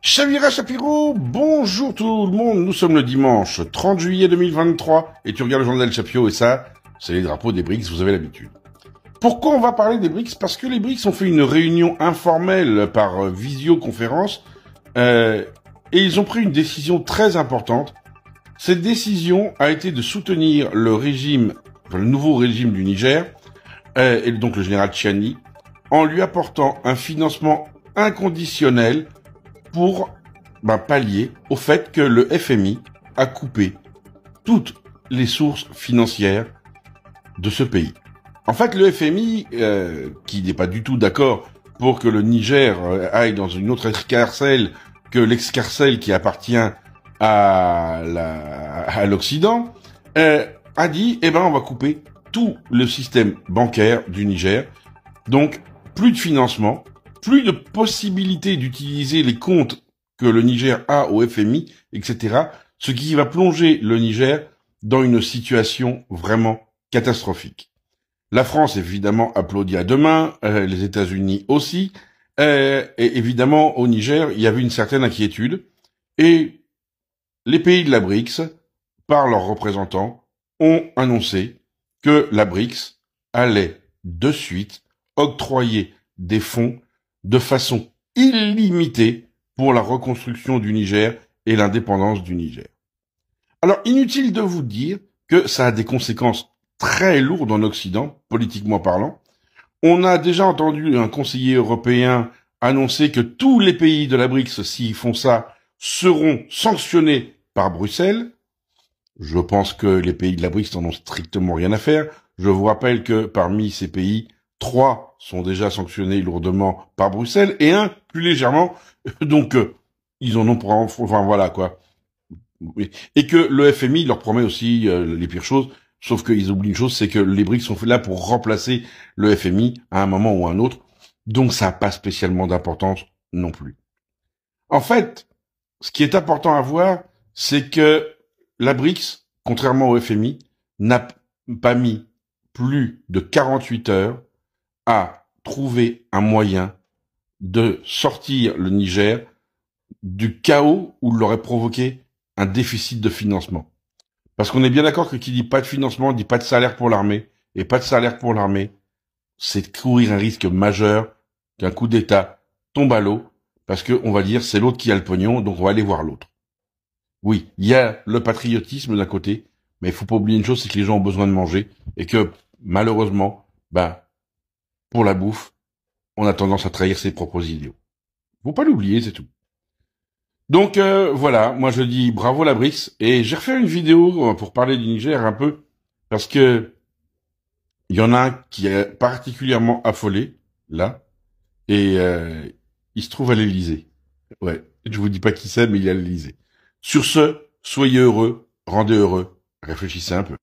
Chavira Chapiro, bonjour tout le monde, nous sommes le dimanche 30 juillet 2023 et tu regardes le journal Chapio et ça, c'est les drapeaux des BRICS, vous avez l'habitude. Pourquoi on va parler des BRICS? Parce que les BRICS ont fait une réunion informelle par visioconférence et ils ont pris une décision très importante. Cette décision a été de soutenir le nouveau régime du Niger, et donc le général Tchiani, en lui apportant un financement inconditionnel pour pallier au fait que le FMI a coupé toutes les sources financières de ce pays. En fait, le FMI, qui n'est pas du tout d'accord pour que le Niger aille dans une autre escarcelle que l'escarcelle qui appartient à l'Occident, a dit, on va couper tout le système bancaire du Niger. Donc, plus de financement, plus de possibilité d'utiliser les comptes que le Niger a au FMI, etc. Ce qui va plonger le Niger dans une situation vraiment catastrophique. La France, évidemment, applaudit à deux mains, les États-Unis aussi, et évidemment, au Niger, il y avait une certaine inquiétude, et les pays de la BRICS, par leurs représentants, ont annoncé que la BRICS allait de suite octroyer des fonds de façon illimitée pour la reconstruction du Niger et l'indépendance du Niger. Alors, inutile de vous dire que ça a des conséquences très lourdes en Occident, politiquement parlant. On a déjà entendu un conseiller européen annoncer que tous les pays de la BRICS, s'ils font ça, seront sanctionnés par Bruxelles. Je pense que les pays de la BRICS n'en ont strictement rien à faire. Je vous rappelle que parmi ces pays, 3 sont déjà sanctionnés lourdement par Bruxelles et un plus légèrement. Donc, ils en ont pour... Enfin, voilà, quoi. Et que le FMI leur promet aussi les pires choses, sauf qu'ils oublient une chose, c'est que les BRICS sont là pour remplacer le FMI à un moment ou à un autre. Donc, ça n'a pas spécialement d'importance non plus. En fait, ce qui est important à voir, c'est que la BRICS, contrairement au FMI, n'a pas mis plus de 48 heures à trouver un moyen de sortir le Niger du chaos où l'aurait provoqué un déficit de financement. Parce qu'on est bien d'accord que qui dit pas de financement dit pas de salaire pour l'armée, et pas de salaire pour l'armée, c'est courir un risque majeur qu'un coup d'État tombe à l'eau, parce que on va dire c'est l'autre qui a le pognon, donc on va aller voir l'autre. Oui, il y a le patriotisme d'un côté, mais il faut pas oublier une chose, c'est que les gens ont besoin de manger, et que malheureusement, pour la bouffe, on a tendance à trahir ses propres idéaux. Faut pas l'oublier, c'est tout. Donc voilà, moi je dis bravo la BRICS, et j'ai refait une vidéo pour parler du Niger un peu, parce que il y en a un qui est particulièrement affolé, là, et il se trouve à l'Élysée. Ouais, je vous dis pas qui c'est, mais il est à l'Élysée. Sur ce, soyez heureux, rendez heureux, réfléchissez un peu.